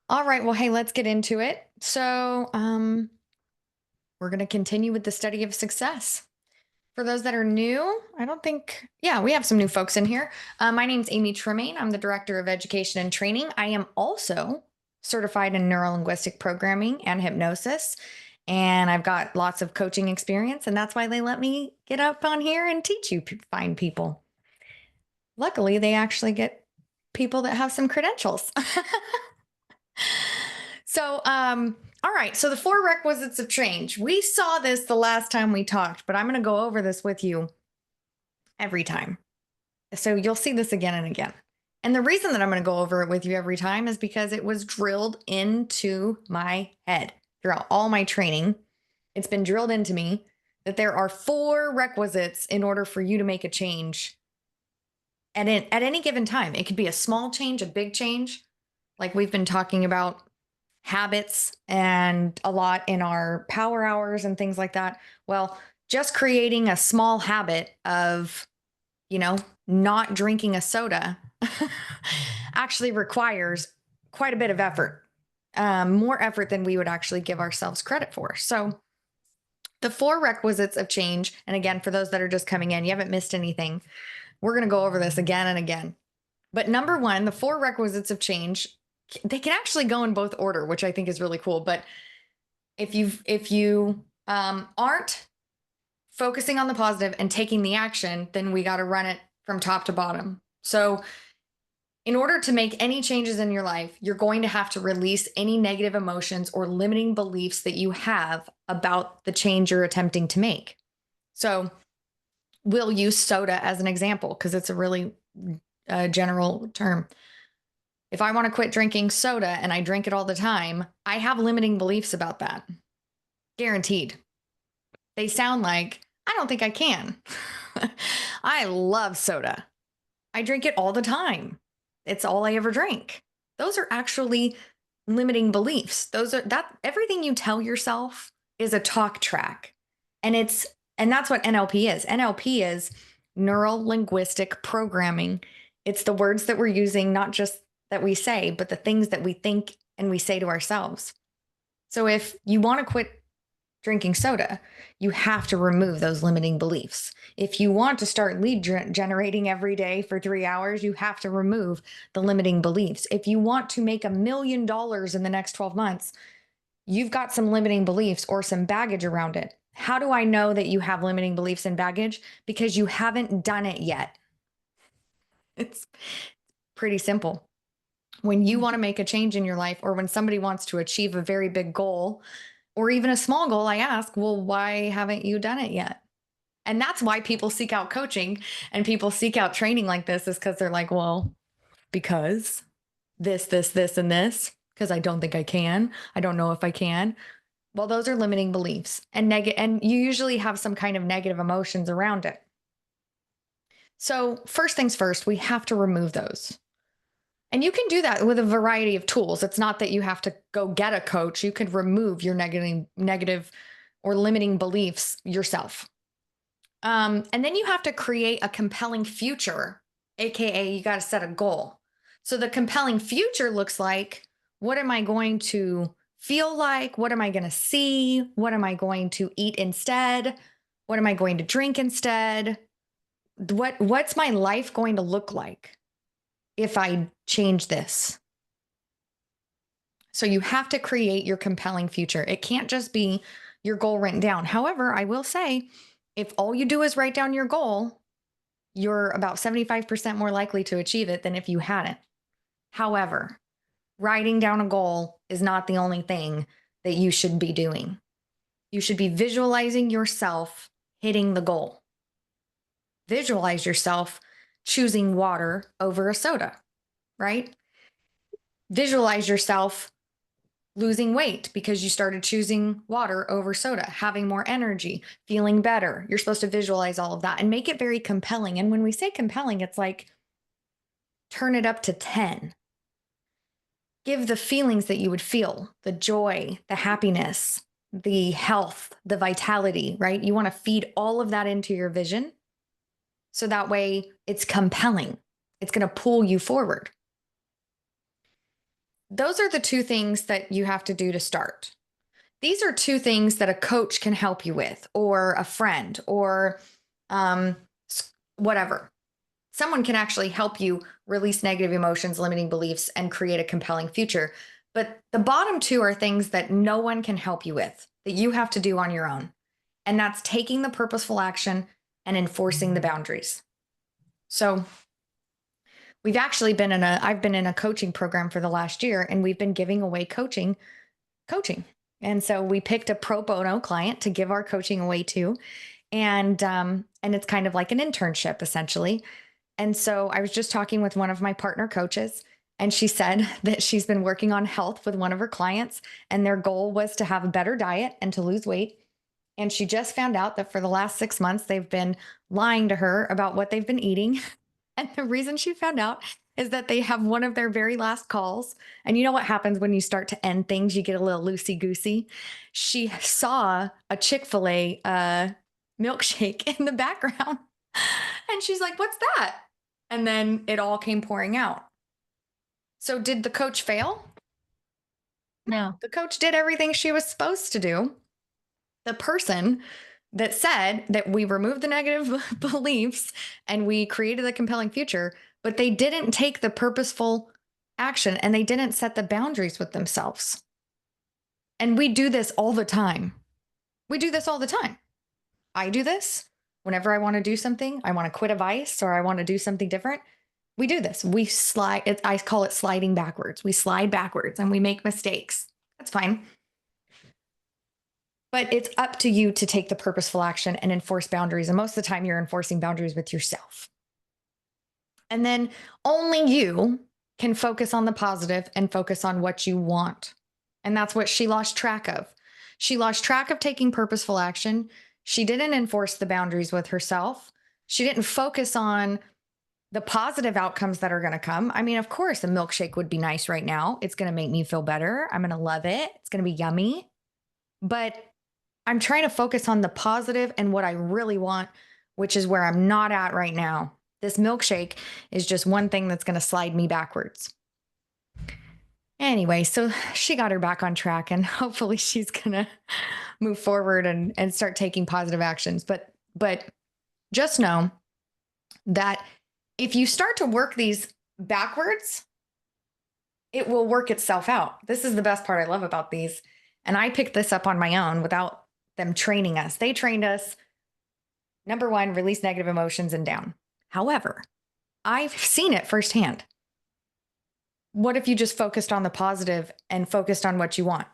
All right. Well, hey, let's get into it. We're going to continue with the study of success. For those that are new, I don't think, yeah, we have some new folks in here. My name's Amy Tremayne. I'm the Director of Education and Training. I am also certified in neuro-linguistic programming and hypnosis. And I've got lots of coaching experience. And that's why they let me get up on here and teach you fine people. Luckily, they actually get people that have some credentials. All right. So the four requisites of change. We saw this the last time we talked, but I'm going to go over this with you every time. So you'll see this again and again. And the reason that I'm going to go over it with you every time is because it was drilled into my head throughout all my training. It's been drilled into me that there are four requisites in order for you to make a change at any given time. It could be a small change, a big change, like we've been talking about habits and a lot in our power hours and things like that. Well, just creating a small habit of, not drinking a soda actually requires quite a bit of effort, more effort than we would actually give ourselves credit for. So, the four requisites of change, and again, for those that are just coming in, you haven't missed anything. We're going to go over this again and again. But number one, the four requisites of change, they can actually go in both order, which I think is really cool. But if you aren't focusing on the positive and taking the action, then we got to run it from top to bottom. So in order to make any changes in your life, you're going to have to release any negative emotions or limiting beliefs that you have about the change you're attempting to make. So we'll use soda as an example because it's a really general term. If I want to quit drinking soda and I drink it all the time, I have limiting beliefs about that. Guaranteed. They sound like, I don't think I can. I love soda. I drink it all the time. It's all I ever drink. Those are actually limiting beliefs. Everything you tell yourself is a talk track. And that's what NLP is. NLP is neuro-linguistic programming. It's the words that we're using, not just that we say, but the things that we think and we say to ourselves. So if you want to quit drinking soda, you have to remove those limiting beliefs. If you want to start lead generating every day for 3 hours, you have to remove the limiting beliefs. If you want to make $1 million in the next 12 months, you've got some limiting beliefs or some baggage around it. How do I know that you have limiting beliefs and baggage? Because you haven't done it yet. It's pretty simple. When you want to make a change in your life, or when somebody wants to achieve a very big goal or even a small goal, I ask, well, why haven't you done it yet? And that's why people seek out coaching and people seek out training like this, is because they're like, well, because this, and this, because I don't think I can. I don't know if I can. Well, those are limiting beliefs and you usually have some kind of negative emotions around it. So first things first, we have to remove those. And you can do that with a variety of tools. It's not that you have to go get a coach. You could remove your negative or limiting beliefs yourself. And then you have to create a compelling future, AKA you got to set a goal. So the compelling future looks like, what am I going to feel like? What am I going to see? What am I going to eat instead? What am I going to drink instead? What's my life going to look like if I change this? So you have to create your compelling future. It can't just be your goal written down. However, I will say, if all you do is write down your goal, you're about 75% more likely to achieve it than if you hadn't. However, writing down a goal is not the only thing that you should be doing. You should be visualizing yourself hitting the goal. Visualize yourself choosing water over a soda, right? Visualize yourself losing weight because you started choosing water over soda, having more energy, feeling better. You're supposed to visualize all of that and make it very compelling. And when we say compelling, it's like turn it up to 10. Give the feelings that you would feel, the joy, the happiness, the health, the vitality, right? You want to feed all of that into your vision. So that way it's compelling. It's going to pull you forward. those are the two things that you have to do to start. These are two things that a coach can help you with, or a friend, or um, whatever. Someone can actually help you release negative emotions, limiting beliefs, and create a compelling future. But the bottom two are things that no one can help you with, that you have to do on your own. And that's taking the purposeful action and enforcing the boundaries. So I've been in a coaching program for the last year, and we've been giving away coaching. And so we picked a pro bono client to give our coaching away to. And it's kind of like an internship essentially. And so I was just talking with one of my partner coaches, and she said that she's been working on health with one of her clients, and their goal was to have a better diet and to lose weight. And she just found out that for the last 6 months, they've been lying to her about what they've been eating. And the reason she found out is that they have one of their very last calls. And you know what happens when you start to end things? You get a little loosey goosey. She saw a Chick-fil-A milkshake in the background. And she's like, "What's that?" And then it all came pouring out. So did the coach fail? No. The coach did everything she was supposed to do. The person that said that we removed the negative beliefs and we created a compelling future, but they didn't take the purposeful action and they didn't set the boundaries with themselves. And we do this all the time. We do this all the time. I do this whenever I want to do something. I want to quit a vice or I want to do something different. We do this. We slide. I call it sliding backwards. We slide backwards and we make mistakes. That's fine. But it's up to you to take the purposeful action and enforce boundaries. And most of the time, you're enforcing boundaries with yourself. And then only you can focus on the positive and focus on what you want. And that's what she lost track of. She lost track of taking purposeful action. She didn't enforce the boundaries with herself. She didn't focus on the positive outcomes that are going to come. I mean, of course, a milkshake would be nice right now. It's going to make me feel better. I'm going to love it. It's going to be yummy. But I'm trying to focus on the positive and what I really want, which is where I'm not at right now. This milkshake is just one thing that's going to slide me backwards. Anyway, so she got her back on track, and hopefully she's going to move forward and start taking positive actions. But just know that if you start to work these backwards, it will work itself out. This is the best part I love about these. And I picked this up on my own without them training us. They trained us, number one, release negative emotions and down. However, I've seen it firsthand. What if you just focused on the positive and focused on what you want?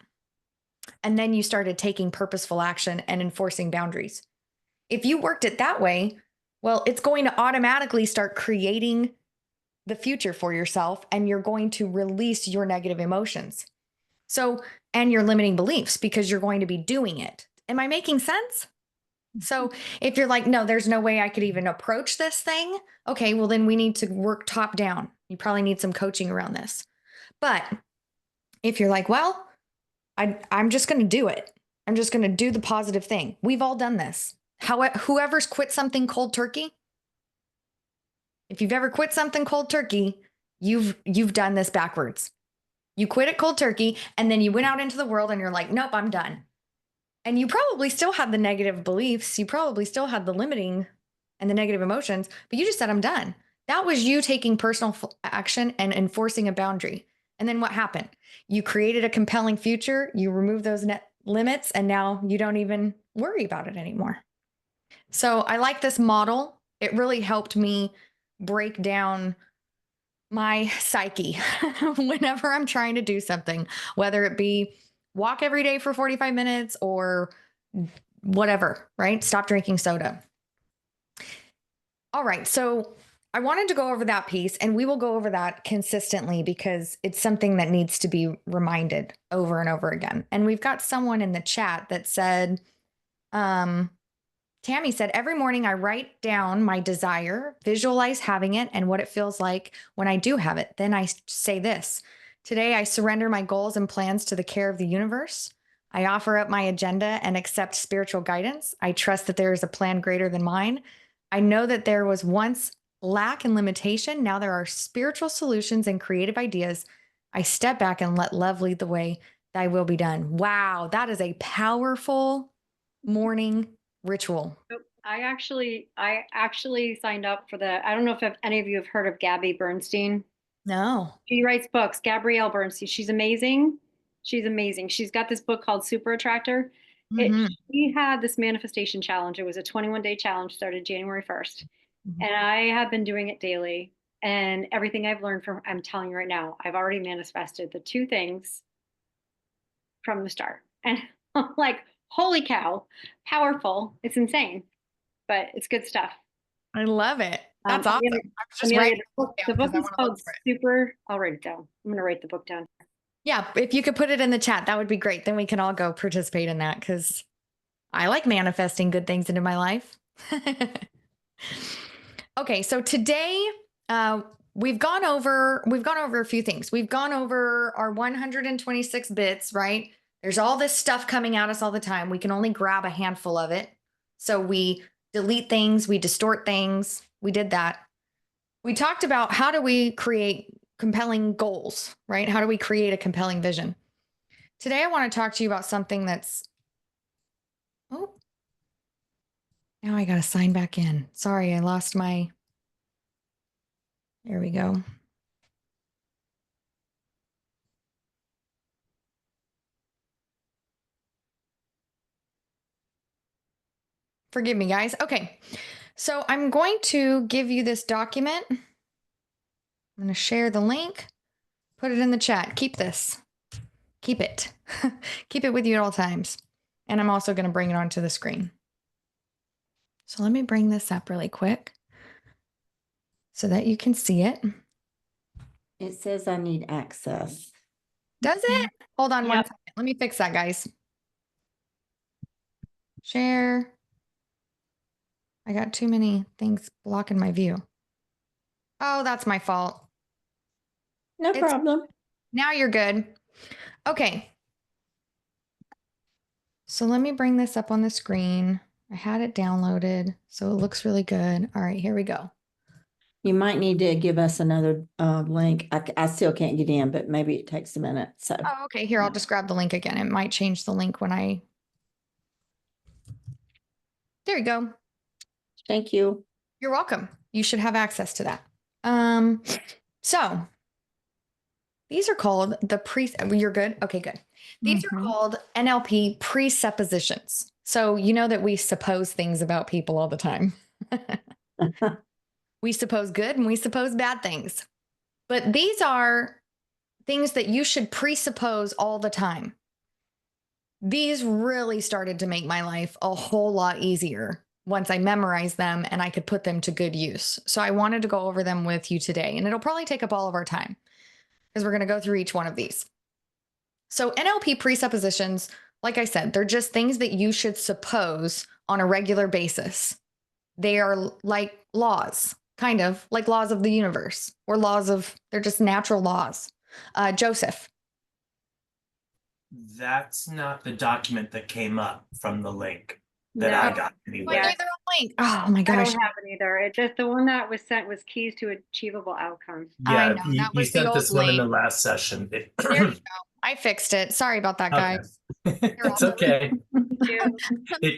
And then you started taking purposeful action and enforcing boundaries. If you worked it that way, well, it's going to automatically start creating the future for yourself, and you're going to release your negative emotions. So, and your limiting beliefs, because you're going to be doing it. Am I making sense? So if you're like, no, there's no way I could even approach this thing. Okay, well, then we need to work top down. You probably need some coaching around this. But if you're like, well, I'm just going to do it. I'm just going to do the positive thing. We've all done this. Whoever's quit something cold turkey, if you've ever quit something cold turkey, you've done this backwards. You quit it cold turkey, and then you went out into the world and you're like, nope, I'm done. And you probably still had the negative beliefs. You probably still had the limiting and the negative emotions, but you just said, I'm done. That was you taking personal action and enforcing a boundary. And then what happened? You created a compelling future. You removed those net limits, and now you don't even worry about it anymore. So I like this model. It really helped me break down my psyche whenever I'm trying to do something, whether it be walk every day for 45 minutes or whatever, right? Stop drinking soda. All right. So I wanted to go over that piece, and we will go over that consistently because it's something that needs to be reminded over and over again. And we've got someone in the chat that said, Tammy said, every morning I write down my desire, visualize having it and what it feels like when I do have it. Then I say this: today I surrender my goals and plans to the care of the universe. I offer up my agenda and accept spiritual guidance. I trust that there is a plan greater than mine. I know that there was once lack and limitation. Now there are spiritual solutions and creative ideas. I step back and let love lead the way. Thy will be done. Wow, that is a powerful morning ritual. I actually signed up for I don't know if any of you have heard of Gabby Bernstein. No. She writes books, Gabrielle Bernstein. She's amazing. She's amazing. She's got this book called Super Attractor. Mhm. She had this manifestation challenge. It was a 21-day challenge, started January 1st. And I have been doing it daily. And everything I've learned from, I'm telling you right now, I've already manifested the two things from the start. And I'm like, holy cow, powerful. It's insane, but it's good stuff. I love it. That's awesome. I was just Amelia, writing the book is called it. Super. I'll write it down. I'm going to write the book down. Yeah, if you could put it in the chat, that would be great. Then we can all go participate in that because I like manifesting good things into my life. Okay, so today we've gone over a few things. We've gone over our 126 bits, right? There's all this stuff coming at us all the time. We can only grab a handful of it. So we delete things, we distort things. We did that. We talked about how do we create compelling goals, right? How do we create a compelling vision? Today I want to talk to you about something that's now I got to sign back in. Sorry, I lost my. There we go. Forgive me, guys. Okay. So I'm going to give you this document. I'm going to share the link, put it in the chat. Keep this. Keep it. Keep it with you at all times. And I'm also going to bring it onto the screen. So let me bring this up really quick so that you can see it. It says I need access. Does it? Hold on one second. Let me fix that, guys. Share. I got too many things blocking my view. Oh, that's my fault. No problem. Now you're good. Okay. So let me bring this up on the screen. I had it downloaded, so it looks really good. All right, here we go. You might need to give us another link. I still can't get in, but maybe it takes a minute. So. Oh, okay. Here, I'll just grab the link again. It might change the link when I. There you go. Thank you. You're welcome. You should have access to that. So these are called you're good? Okay, good. These are called NLP presuppositions. So you know that we suppose things about people all the time. We suppose good and we suppose bad things. But these are things that you should presuppose all the time. These really started to make my life a whole lot easier once I memorized them and I could put them to good use. So I wanted to go over them with you today, and it'll probably take up all of our time because we're going to go through each one of these. So NLP presuppositions, like I said, they're just things that you should suppose on a regular basis. They are like laws, kind of like laws of the universe or they're just natural laws. Joseph. That's not the document that came up from the link that I got anyway. Neither link. Oh my gosh. I don't have it either. It just the one that was sent was keys to achievable outcomes. Yeah, I know, that you was the sent old this one in the link. last session. There you go. I fixed it. Sorry about that, guys. It's okay.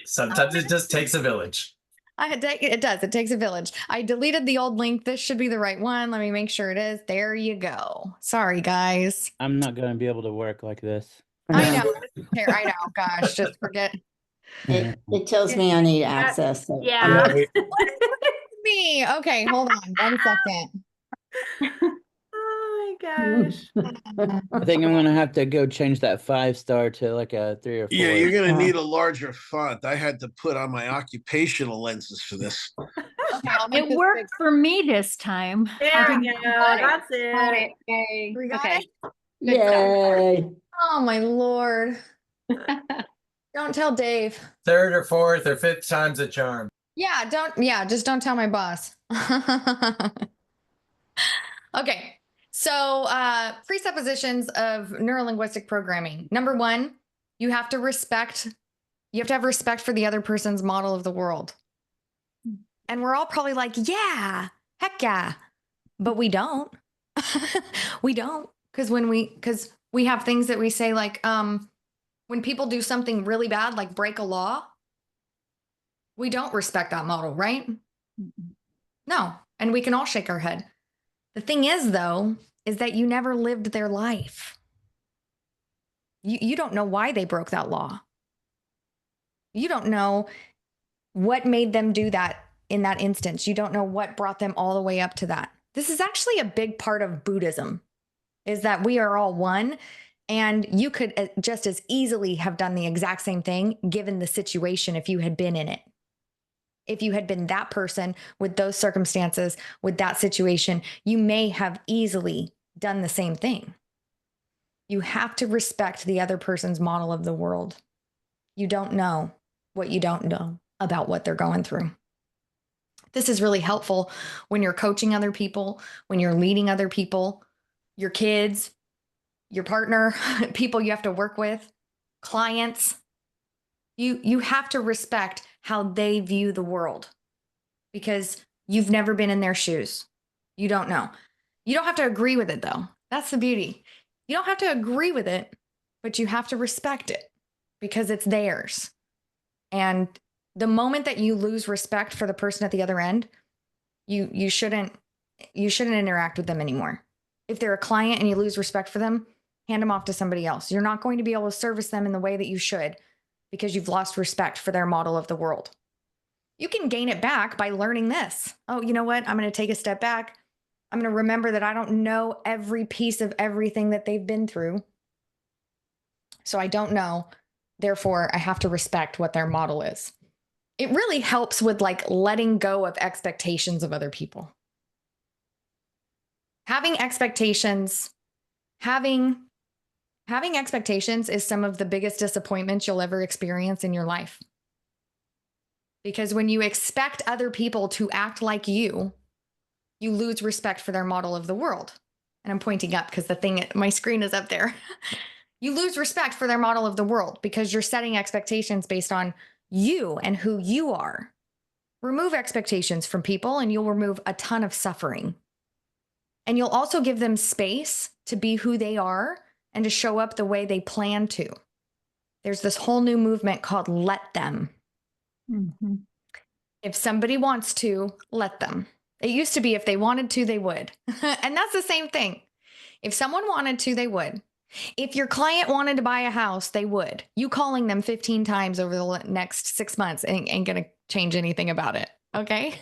Sometimes it just takes a village. It does. It takes a village. I deleted the old link. This should be the right one. Let me make sure it is. There you go. Sorry, guys. I'm not going to be able to work like this. I know. Here, I know. Gosh, just forget. It tells me I need access. So Yeah. Me. Okay, hold on 1 second. Oh my gosh. I think I'm going to have to go change that 5-star to like a 3 or 4. Yeah, you're going to need a larger font. I had to put on my occupational lenses for this. Okay, I'll make It this worked big. for me this time. There we go. That's Got it. it. Yay. We got Okay. it? Yay. Oh my Lord. Don't tell Dave. Third or fourth or fifth time's a charm. Just don't tell my boss. Okay. So presuppositions of neuro-linguistic programming. Number one, you have to have respect for the other person's model of the world. And we're all probably like, yeah, heck yeah. But we don't. We don't. Because we have things that we say like, when people do something really bad, like break a law, we don't respect that model, right? No. And we can all shake our head. The thing is, though, is that you never lived their life. You don't know why they broke that law. You don't know what made them do that in that instance. You don't know what brought them all the way up to that. This is actually a big part of Buddhism, is that we are all one. And you could just as easily have done the exact same thing given the situation if you had been in it. If you had been that person with those circumstances, with that situation, you may have easily done the same thing. You have to respect the other person's model of the world. You don't know what you don't know about what they're going through. This is really helpful when you're coaching other people, when you're leading other people, your kids, your partner, people you have to work with, clients. You have to respect how they view the world because you've never been in their shoes. You don't know. You don't have to agree with it, though. That's the beauty. You don't have to agree with it, but you have to respect it because it's theirs. And the moment that you lose respect for the person at the other end, you shouldn't interact with them anymore. If they're a client and you lose respect for them, hand them off to somebody else. You're not going to be able to service them in the way that you should because you've lost respect for their model of the world. You can gain it back by learning this. Oh, you know what? I'm going to take a step back. I'm going to remember that I don't know every piece of everything that they've been through. So I don't know. Therefore, I have to respect what their model is. It really helps with like letting go of expectations of other people. Having expectations is some of the biggest disappointments you'll ever experience in your life. Because when you expect other people to act like you lose respect for their model of the world. And I'm pointing up because my screen is up there. You lose respect for their model of the world because you're setting expectations based on you and who you are. Remove expectations from people and you'll remove a ton of suffering. And you'll also give them space to be who they are and to show up the way they plan to. There's this whole new movement called let them. Mm-hmm. If somebody wants to, let them. It used to be if they wanted to, they would. And that's the same thing. If someone wanted to, they would. If your client wanted to buy a house, they would. You calling them 15 times over the next 6 months ain't going to change anything about it. Okay?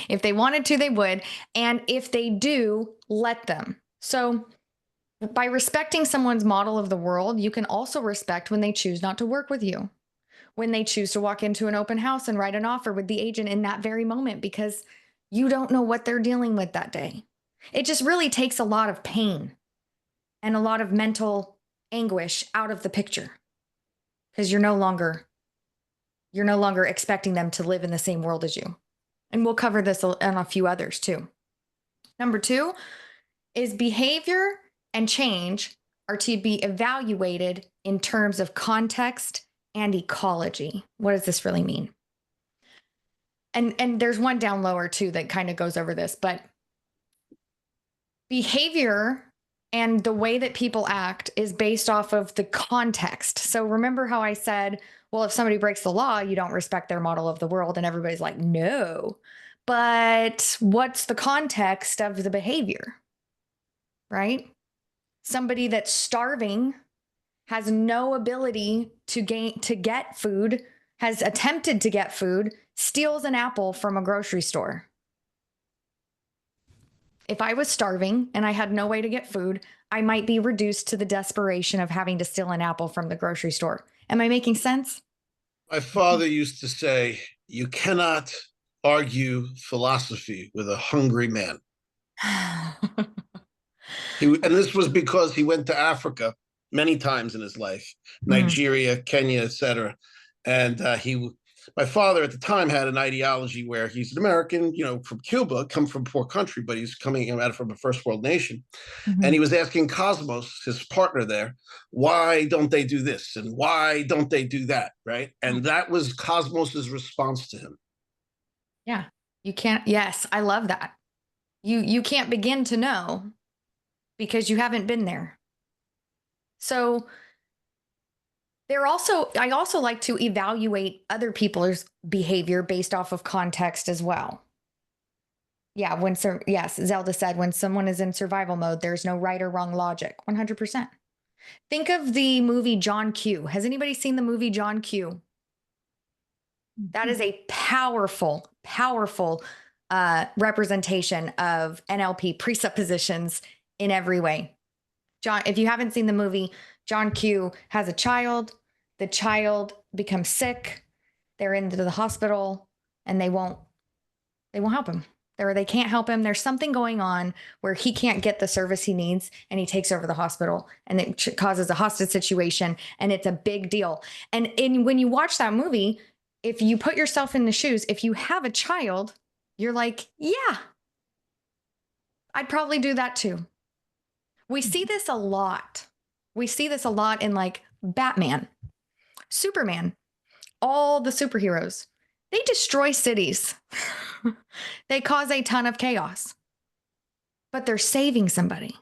If they wanted to, they would. And if they do, let them. So by respecting someone's model of the world, you can also respect when they choose not to work with you, when they choose to walk into an open house and write an offer with the agent in that very moment, because you don't know what they're dealing with that day. It just really takes a lot of pain and a lot of mental anguish out of the picture because you're no longer expecting them to live in the same world as you. And we'll cover this and a few others too. Number 2 is behavior and change are to be evaluated in terms of context and ecology. What does this really mean? And there's one down lower too that kind of goes over this, but behavior and the way that people act is based off of the context. So remember how I said, well, if somebody breaks the law, you don't respect their model of the world. And everybody's like, no. But what's the context of the behavior, right? Somebody that's starving has no ability to get food, has attempted to get food, steals an apple from a grocery store. If I was starving and I had no way to get food, I might be reduced to the desperation of having to steal an apple from the grocery store. Am I making sense? My father used to say, you cannot argue philosophy with a hungry man. And this was because he went to Africa many times in his life, Nigeria, Kenya, etc. And my father at the time had an ideology where he's an American, from Cuba, come from a poor country, but he's coming out from a first world nation. And he was asking Cosmos, his partner there, why don't they do this? And why don't they do that? Right. And that was Cosmos's response to him. Yeah. You can't. Yes. I love that. You can't begin to know because you haven't been there. So I also like to evaluate other people's behavior based off of context as well. Yeah, yes, Zelda said, when someone is in survival mode, there's no right or wrong logic. 100%. Think of the movie John Q. Has anybody seen the movie John Q? That is a powerful, powerful representation of NLP presuppositions in every way. John, if you haven't seen the movie, John Q has a child. The child becomes sick. They're into the hospital, and they won't help him. They can't help him. There's something going on where he can't get the service he needs, and he takes over the hospital, and it causes a hostage situation, and it's a big deal. And when you watch that movie, if you put yourself in the shoes, if you have a child, you're like, yeah, I'd probably do that too. We see this a lot. We see this a lot in like Batman, Superman, all the superheroes. They destroy cities. They cause a ton of chaos, but they're saving somebody.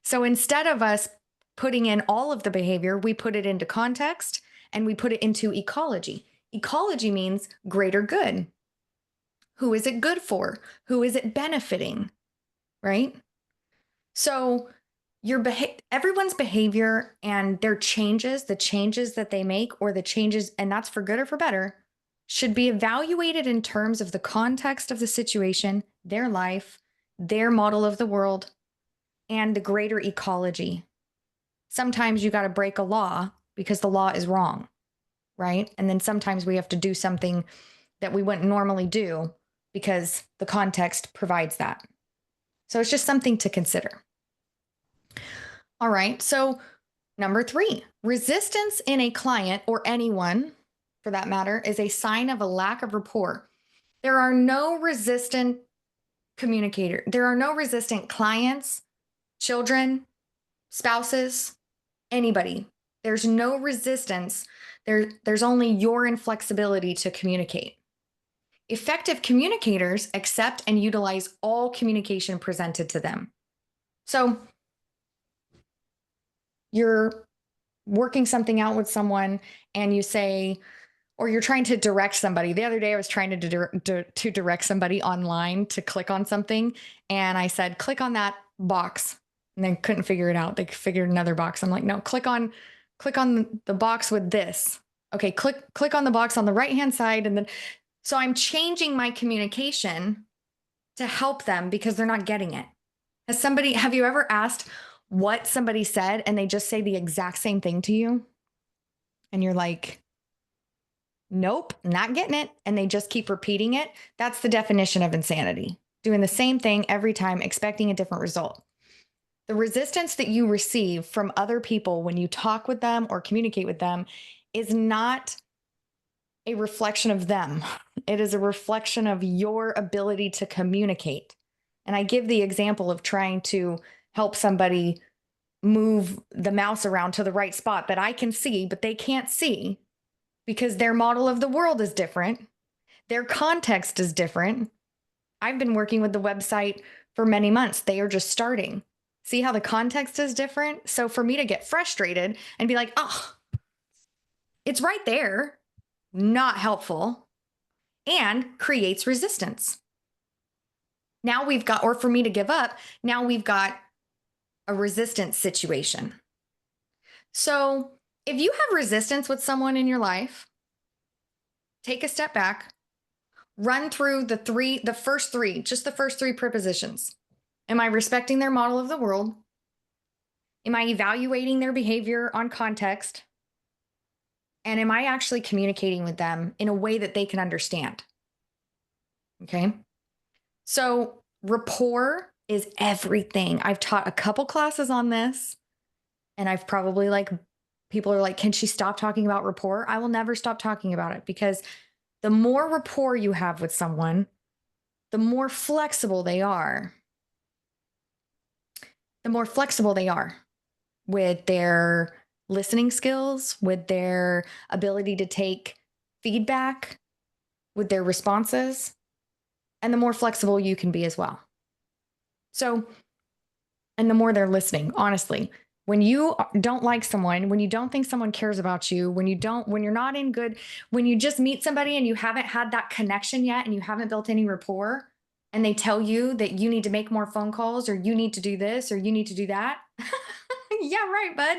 So instead of us putting in all of the behavior, we put it into context and we put it into ecology. Ecology means greater good. Who is it good for? Who is it benefiting? Right? So everyone's behavior and their changes, the changes that they make, or the changes, and that's for good or for better, should be evaluated in terms of the context of the situation, their life, their model of the world, and the greater ecology. Sometimes you got to break a law because the law is wrong, right? And then sometimes we have to do something that we wouldn't normally do because the context provides that. So it's just something to consider. All right, so number 3, resistance in a client, or anyone for that matter, is a sign of a lack of rapport. There are no resistant communicators. There are no resistant clients, children, spouses, anybody. There's no resistance. There's only your inflexibility to communicate. Effective communicators accept and utilize all communication presented to them. So you're working something out with someone and you say, or you're trying to direct somebody. The other day I was trying to direct somebody online to click on something. And I said, click on that box. And they couldn't figure it out. They figured another box. I'm like, no, click on the box with this. Okay, click on the box on the right-hand side. And then, so I'm changing my communication to help them because they're not getting it. Have you ever asked what somebody said and they just say the exact same thing to you? And you're like, nope, not getting it. And they just keep repeating it. That's the definition of insanity. Doing the same thing every time, expecting a different result. The resistance that you receive from other people when you talk with them or communicate with them is not a reflection of them. It is a reflection of your ability to communicate. And I give the example of trying to help somebody move the mouse around to the right spot that I can see, but they can't see because their model of the world is different. Their context is different. I've been working with the website for many months. They are just starting. See how the context is different? So for me to get frustrated and be like, oh, it's right there, not helpful, and creates resistance. Now we've got, or for me to give up, now we've got a resistance situation. So if you have resistance with someone in your life, take a step back, run through the first three prepositions. Am I respecting their model of the world? Am I evaluating their behavior on context? And am I actually communicating with them in a way that they can understand? Okay. So rapport is everything. I've taught a couple classes on this, and I've probably people are like, can she stop talking about rapport? I will never stop talking about it, because the more rapport you have with someone, the more flexible they are. The more flexible they are with their listening skills, with their ability to take feedback, with their responses, and the more flexible you can be as well. So and the more they're listening, honestly. When you don't like someone, when you don't think someone cares about you, when you're not in good, when you just meet somebody and you haven't had that connection yet and you haven't built any rapport, and they tell you that you need to make more phone calls or you need to do this or you need to do that. Yeah, right, bud.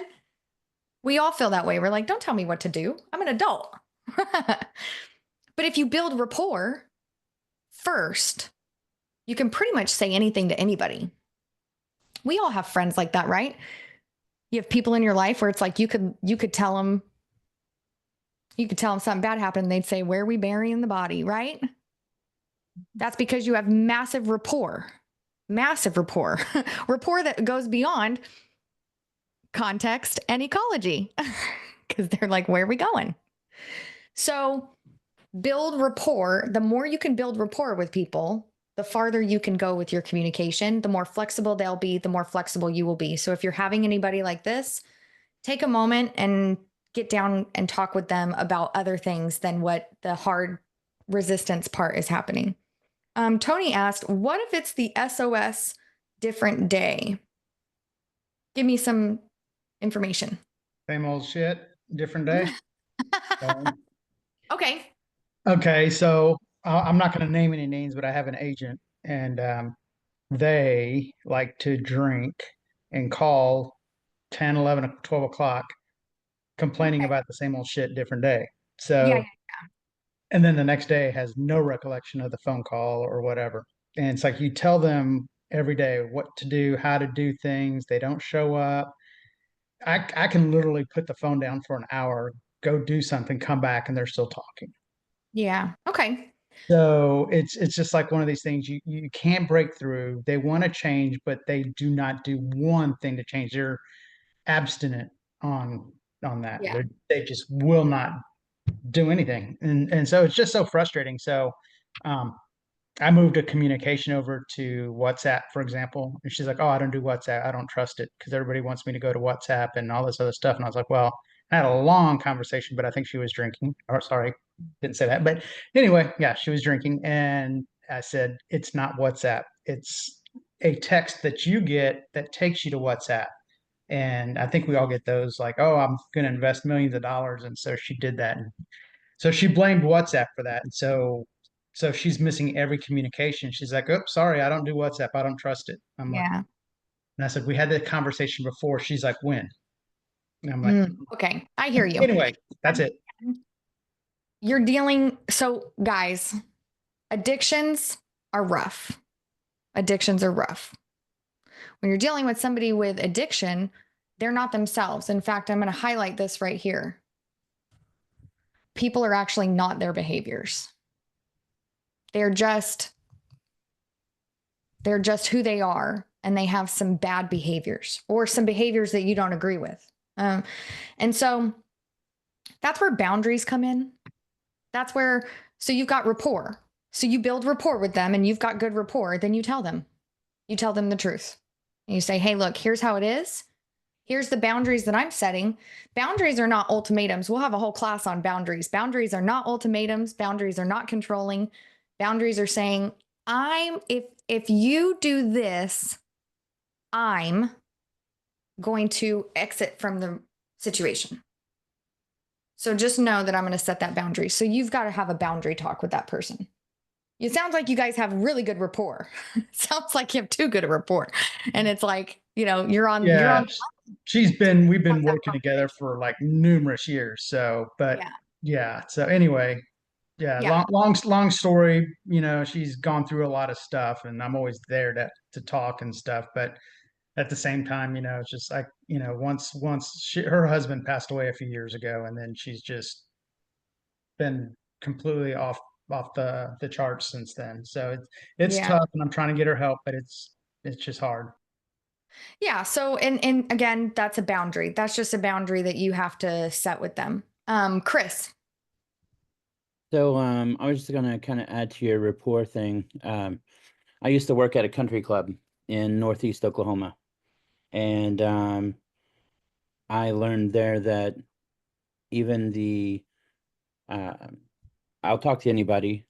We all feel that way. We're like, don't tell me what to do. I'm an adult. But if you build rapport first, you can pretty much say anything to anybody. We all have friends like that, right? You have people in your life where it's like you could tell them something bad happened and they'd say, "Where are we burying the body?" Right? That's because you have massive rapport. Massive rapport. Rapport that goes beyond context and ecology. Because they're like, "Where are we going?" So build rapport. The more you can build rapport with people, the farther you can go with your communication, the more flexible they'll be, the more flexible you will be. So if you're having anybody like this, take a moment and get down and talk with them about other things than what the hard resistance part is happening. Tony asked, what if it's the SOS different day? Give me some information. Same old shit, different day. Okay. Okay, so I'm not going to name any names, but I have an agent, and they like to drink and call 10, 11, 12 o'clock complaining Okay. about the same old shit, different day. Yeah. So, and then the next day has no recollection of the phone call or whatever. And it's like you tell them every day what to do, how to do things. They don't show up. I can literally put the phone down for an hour, go do something, come back, and they're still talking. Yeah. Okay. So it's just like one of these things you can't break through. They want to change, but they do not do one thing to change. They're abstinent on that. Yeah. They just will not do anything, and so it's just so frustrating. So I moved a communication over to WhatsApp, for example, and she's like, "Oh, I don't do WhatsApp. I don't trust it because everybody wants me to go to WhatsApp and all this other stuff." And I was like, "Well, I had a long conversation, but I think she was drinking. Or sorry, didn't say that. But anyway, yeah, she was drinking, and I said, "It's not WhatsApp. It's a text that you get that takes you to WhatsApp." And I think we all get those, like, "Oh, I'm going to invest millions of dollars," and so she did that. And so she blamed WhatsApp for that. And so she's missing every communication. She's like, "Oh, sorry, I don't do WhatsApp. I don't trust it." I'm like, Yeah. and I said, "We had that conversation before." She's like, "When?" And I'm like, Okay. I hear you. anyway, that's it. So guys, addictions are rough. Addictions are rough. When you're dealing with somebody with addiction, they're not themselves. In fact, I'm going to highlight this right here. People are actually not their behaviors. They're just who they are, and they have some bad behaviors or some behaviors that you don't agree with. And so that's where boundaries come in. So you've got rapport. So you build rapport with them and you've got good rapport. Then you tell them the truth. And you say, "Hey, look, here's how it is. Here's the boundaries that I'm setting." Boundaries are not ultimatums. We'll have a whole class on boundaries. Boundaries are not ultimatums. Boundaries are not controlling. Boundaries are saying, if you do this, I'm going to exit from the situation. So just know that I'm going to set that boundary. So you've got to have a boundary talk with that person. It sounds like you guys have really good rapport. It sounds like you have too good a rapport. And it's like, you're on. We've been working together for like numerous years. So, but yeah. So anyway, Yeah. long story, she's gone through a lot of stuff and I'm always there to talk and stuff. But at the same time, it's just like, once her husband passed away a few years ago, and then she's just been completely off the charts since then. So it's Yeah. tough, and I'm trying to get her help, but it's just hard. Yeah. So, and again, that's a boundary. That's just a boundary that you have to set with them. Chris. So I was just gonna kind of add to your rapport thing. I used to work at a country club in Northeast Oklahoma, and I learned there that even I'll talk to anybody,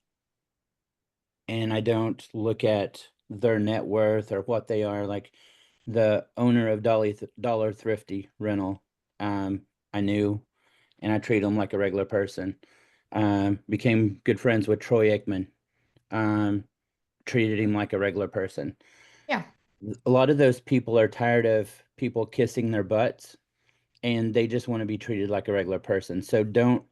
and I don't look at their net worth or what they are. Like, the owner of Dollar Thrifty Rental. I knew, and I treated him like a regular person. Became good friends with Troy Aikman. Treated him like a regular person. Yeah. A lot of those people are tired of people kissing their butts, and they just want to be treated like a regular person. So don't,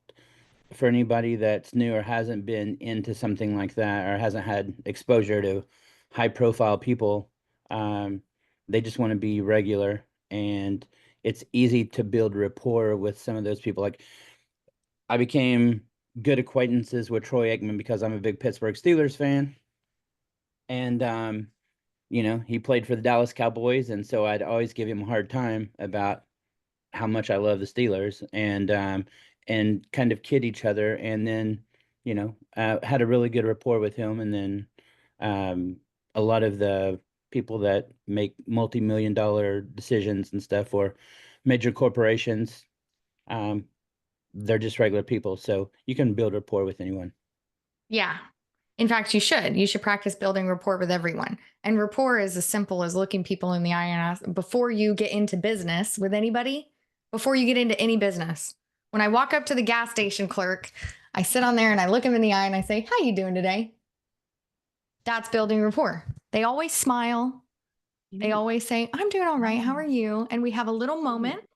for anybody that's new or hasn't been into something like that or hasn't had exposure to high profile people, they just want to be regular, and it's easy to build rapport with some of those people. Like, I became good acquaintances with Troy Aikman because I'm a big Pittsburgh Steelers fan. And he played for the Dallas Cowboys, and so I'd always give him a hard time about how much I love the Steelers, and kind of kid each other. And then, had a really good rapport with him. And then a lot of the people that make multi-million-dollar decisions and stuff for major corporations, they're just regular people. So you can build rapport with anyone. Yeah. In fact, you should. You should practice building rapport with everyone. And rapport is as simple as looking people in the eye and ask, before you get into business with anybody, before you get into any business. When I walk up to the gas station clerk, I sit on there and I look him in the eye and I say, "How you doing today?" That's building rapport. They always smile. They always say, "I'm doing all right. How are you?" And we have a little moment,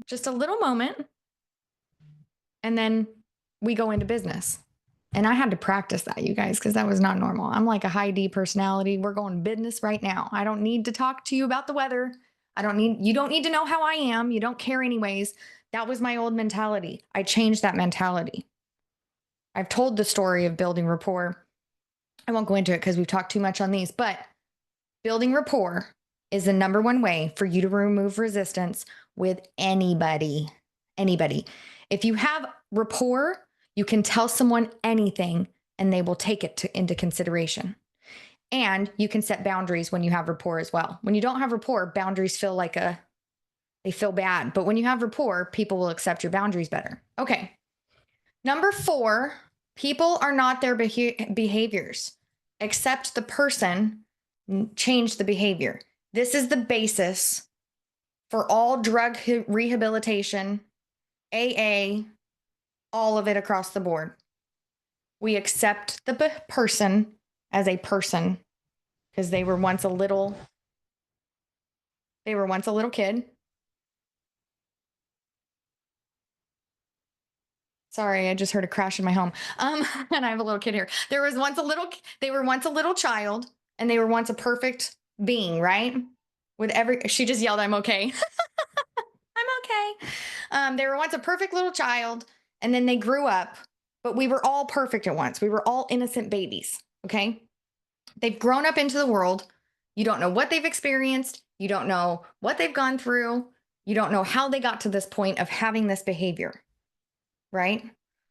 just a little moment. And then we go into business. And I had to practice that, you guys, because that was not normal. I'm like a high D personality. We're going business right now. I don't need to talk to you about the weather. You don't need to know how I am. You don't care anyways. That was my old mentality. I changed that mentality. I've told the story of building rapport. I won't go into it because we've talked too much on these, but building rapport is the number one way for you to remove resistance with anybody. Anybody. If you have rapport, you can tell someone anything and they will take it into consideration. And you can set boundaries when you have rapport as well. When you don't have rapport, boundaries feel they feel bad. But when you have rapport, people will accept your boundaries better. Okay. Number 4, people are not their behaviors. Accept the person, change the behavior. This is the basis for all drug rehabilitation, AA, all of it across the board. We accept the person as a person because they were once a little kid. Sorry, I just heard a crash in my home. And I have a little kid here. They were once a little child, and they were once a perfect being, right? She just yelled, "I'm okay." I'm okay. They were once a perfect little child, and then they grew up, but we were all perfect at once. We were all innocent babies, okay? They've grown up into the world. You don't know what they've experienced. You don't know what they've gone through. You don't know how they got to this point of having this behavior, right?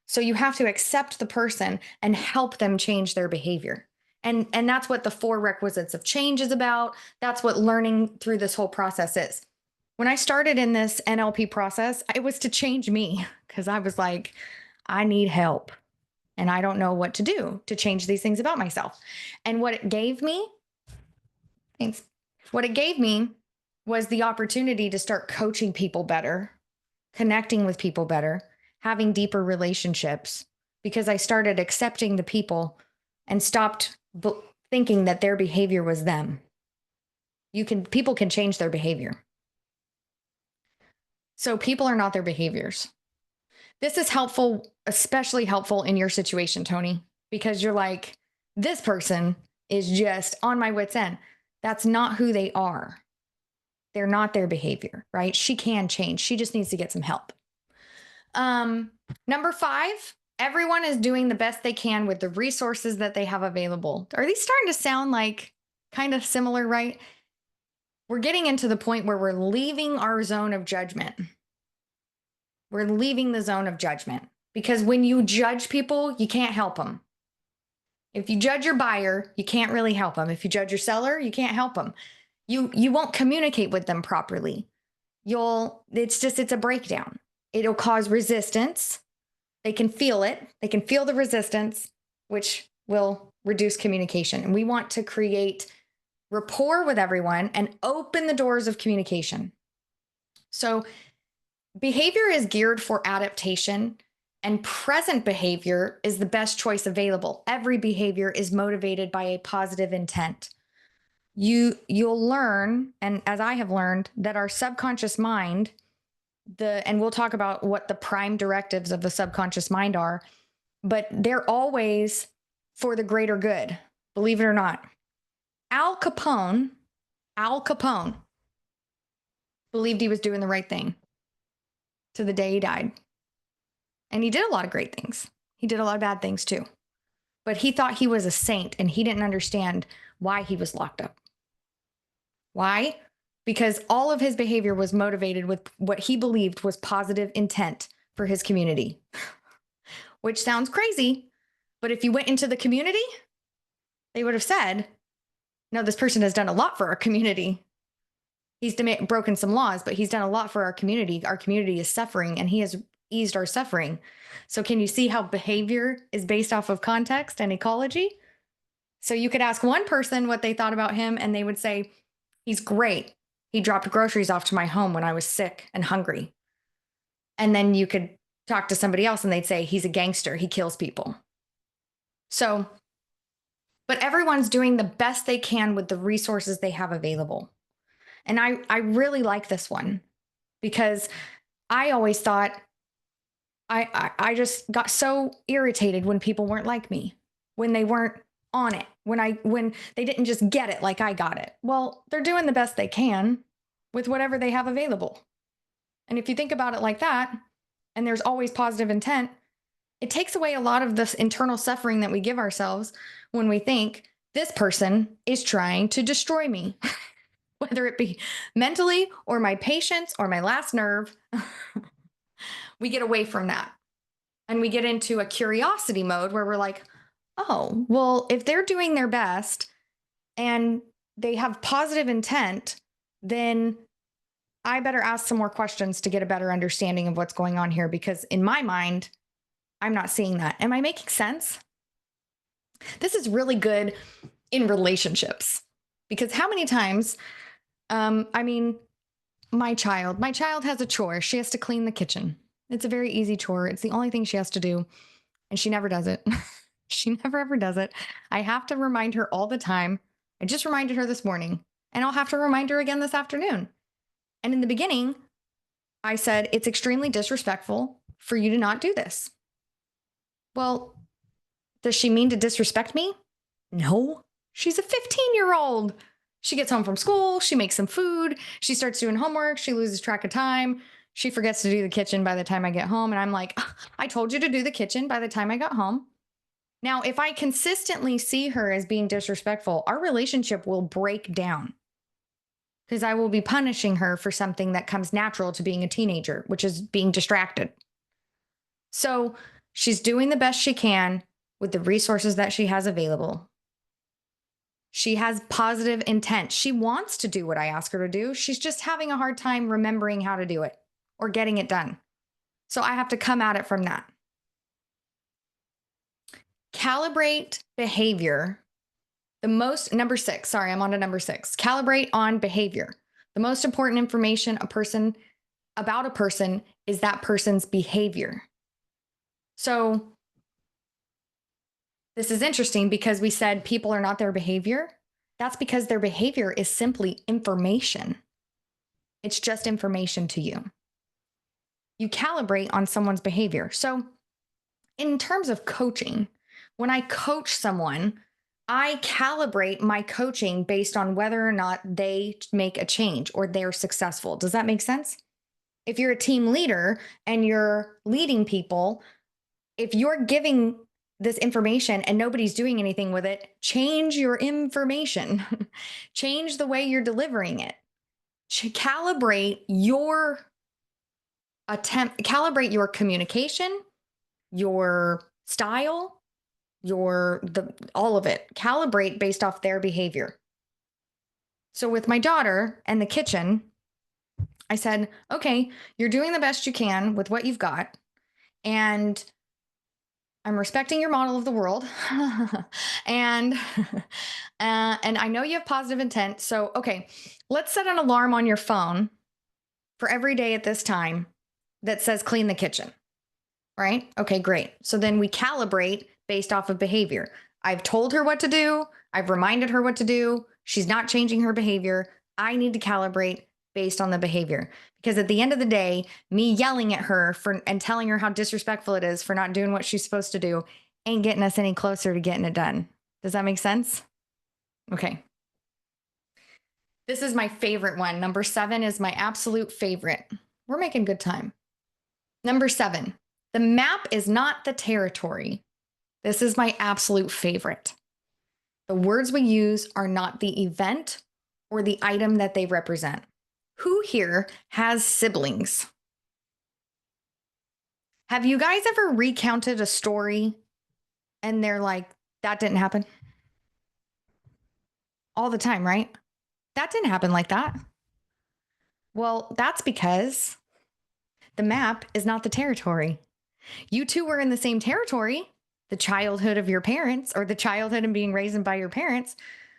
So you have to accept the person and help them change their behavior. And that's what the 4 requisites of change is about. That's what learning through this whole process is. When I started in this NLP process, it was to change me because I was like, I need help and I don't know what to do to change these things about myself. And what it gave me, was the opportunity to start coaching people better, connecting with people better, having deeper relationships, because I started accepting the people and stopped thinking that their behavior was them. People can change their behavior. So people are not their behaviors. This is helpful, especially helpful in your situation, Tony, because you're like, this person is just on my wit's end. That's not who they are. They're not their behavior, right? She can change. She just needs to get some help. Number 5, everyone is doing the best they can with the resources that they have available. Are these starting to sound like kind of similar, right? We're getting into the point where we're leaving our zone of judgment. We're leaving the zone of judgment because when you judge people, you can't help them. If you judge your buyer, you can't really help them. If you judge your seller, you can't help them. You won't communicate with them properly. It's a breakdown. It'll cause resistance. They can feel it. They can feel the resistance, which will reduce communication. And we want to create rapport with everyone, and open the doors of communication. So behavior is geared for adaptation, and present behavior is the best choice available. Every behavior is motivated by a positive intent. You'll learn, and as I have learned, that our subconscious mind, and we'll talk about what the prime directives of the subconscious mind are, but they're always for the greater good, believe it or not. Al Capone believed he was doing the right thing to the day he died. And he did a lot of great things. He did a lot of bad things too. But he thought he was a saint, and he didn't understand why he was locked up. Why? Because all of his behavior was motivated with what he believed was positive intent for his community, which sounds crazy. But if you went into the community, they would have said, no, this person has done a lot for our community. He's broken some laws, but he's done a lot for our community. Our community is suffering, and he has eased our suffering. So can you see how behavior is based off of context and ecology? So you could ask one person what they thought about him, and they would say, he's great. He dropped groceries off to my home when I was sick and hungry. And then you could talk to somebody else and they'd say, he's a gangster. He kills people. So, but everyone's doing the best they can with the resources they have available. And I really like this one, because I always thought I just got so irritated when people weren't like me, when they weren't on it, when they didn't just get it like I got it. Well, they're doing the best they can with whatever they have available. And if you think about it like that, and there's always positive intent, it takes away a lot of this internal suffering that we give ourselves when we think this person is trying to destroy me, whether it be mentally or my patience or my last nerve. We get away from that. And we get into a curiosity mode where we're like, oh, well, if they're doing their best and they have positive intent, then I better ask some more questions to get a better understanding of what's going on here, because in my mind, I'm not seeing that. Am I making sense? This is really good in relationships, because how many times, my child has a chore. She has to clean the kitchen. It's a very easy chore. It's the only thing she has to do, and she never does it. She never, ever does it. I have to remind her all the time. I just reminded her this morning, and I'll have to remind her again this afternoon. And in the beginning, I said, it's extremely disrespectful for you to not do this. Well, does she mean to disrespect me? No, she's a 15-year-old. She gets home from school. She makes some food. She starts doing homework. She loses track of time. She forgets to do the kitchen by the time I get home. And I'm like, I told you to do the kitchen by the time I got home. Now, if I consistently see her as being disrespectful, our relationship will break down, because I will be punishing her for something that comes natural to being a teenager, which is being distracted. So she's doing the best she can with the resources that she has available. She has positive intent. She wants to do what I ask her to do. She's just having a hard time remembering how to do it or getting it done. So I have to come at it from that. Calibrate behavior. Number 6, sorry, I'm on to number 6. Calibrate on behavior. The most important information about a person is that person's behavior. So this is interesting, because we said people are not their behavior. That's because their behavior is simply information. It's just information to you. You calibrate on someone's behavior. So in terms of coaching, when I coach someone, I calibrate my coaching based on whether or not they make a change or they're successful. Does that make sense? If you're a team leader and you're leading people, if you're giving this information and nobody's doing anything with it, change your information. Change the way you're delivering it. Calibrate your communication, your style, all of it. Calibrate based off their behavior. So with my daughter and the kitchen, I said, okay, you're doing the best you can with what you've got. And I'm respecting your model of the world. and and I know you have positive intent. So, okay, let's set an alarm on your phone for every day at this time that says clean the kitchen. Right? Okay, great. So then we calibrate based off of behavior. I've told her what to do. I've reminded her what to do. She's not changing her behavior. I need to calibrate based on the behavior. Because at the end of the day, me yelling at her and telling her how disrespectful it is for not doing what she's supposed to do ain't getting us any closer to getting it done. Does that make sense? Okay. This is my favorite one. Number 7 is my absolute favorite. We're making good time. Number 7, the map is not the territory. This is my absolute favorite. The words we use are not the event or the item that they represent. Who here has siblings? Have you guys ever recounted a story and they're like, that didn't happen? All the time, right? That didn't happen like that. Well, that's because the map is not the territory. You two were in the same territory, the childhood of your parents or the childhood and being raised by your parents,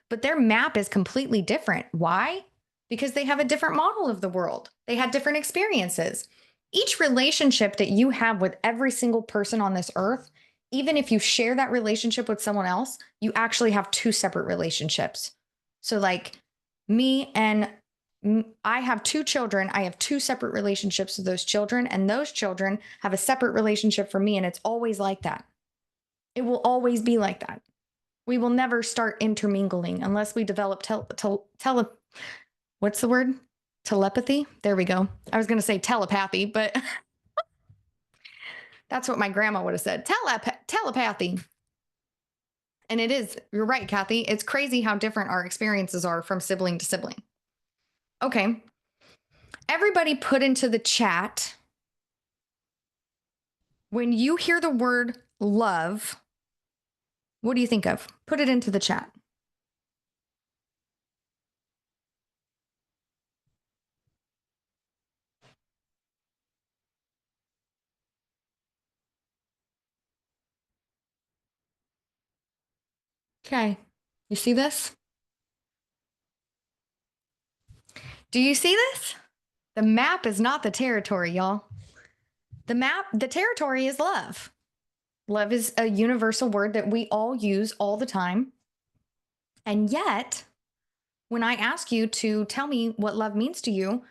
but their map is completely different. Why? Because they have a different model of the world. They had different experiences. Each relationship that you have with every single person on this earth, even if you share that relationship with someone else, you actually have 2 separate relationships. So like me and I have 2 children. I have 2 separate relationships with those children, and those children have a separate relationship for me. And it's always like that. It will always be like that. We will never start intermingling unless we develop what's the word? Telepathy. There we go. I was going to say telepathy, but that's what my grandma would have said. Telepathy. And it is. You're right, Kathy. It's crazy how different our experiences are from sibling to sibling. Okay. Everybody put into the chat, when you hear the word love, what do you think of? Put it into the chat. Okay. You see this? Do you see this? The map is not the territory, y'all. The territory is love. Love is a universal word that we all use all the time. And yet, when I ask you to tell me what love means to you,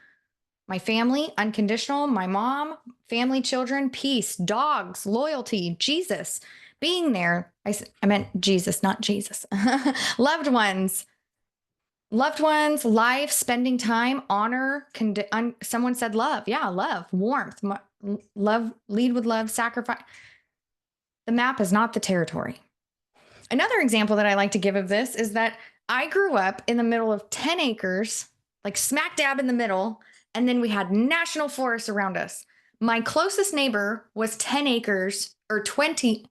my family, unconditional, my mom, family, children, peace, dogs, loyalty, Jesus, being there. I meant Jesus, not Jesus. Loved ones, life, spending time, honor. Someone said love. Yeah, love, warmth, love, lead with love, sacrifice. The map is not the territory. Another example that I like to give of this is that I grew up in the middle of 10 acres, like smack dab in the middle, and then we had national forests around us. My closest neighbor was 10 acres or 20,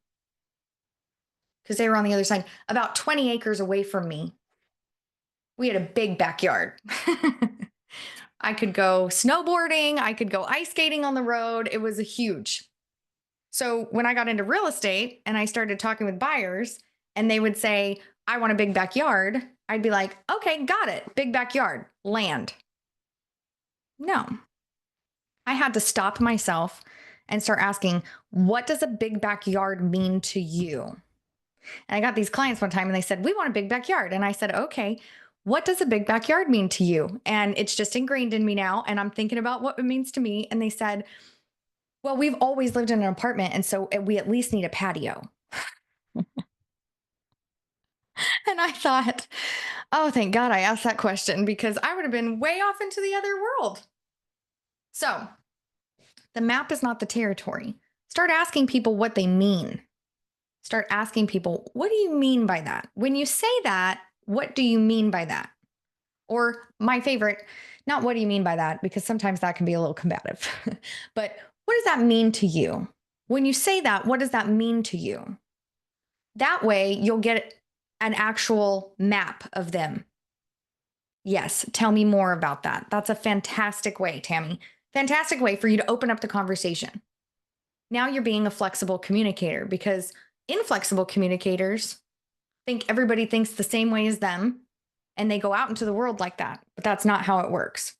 because they were on the other side, about 20 acres away from me. We had a big backyard. I could go snowboarding. I could go ice skating on the road. It was huge. So when I got into real estate and I started talking with buyers and they would say, I want a big backyard, I'd be like, okay, got it. Big backyard, land. No. I had to stop myself and start asking, what does a big backyard mean to you? And I got these clients one time and they said, we want a big backyard. And I said, okay, what does a big backyard mean to you? And it's just ingrained in me now. And I'm thinking about what it means to me. And they said, well, we've always lived in an apartment, and so we at least need a patio. And I thought, oh, thank God I asked that question, because I would have been way off into the other world. So the map is not the territory. Start asking people what they mean. Start asking people, what do you mean by that? When you say that, what do you mean by that? Or my favorite, not what do you mean by that, because sometimes that can be a little combative, but what does that mean to you? When you say that, what does that mean to you? That way you'll get an actual map of them. Yes, tell me more about that. That's a fantastic way, Tammy. Fantastic way for you to open up the conversation. Now you're being a flexible communicator, because inflexible communicators think everybody thinks the same way as them, and they go out into the world like that, but that's not how it works.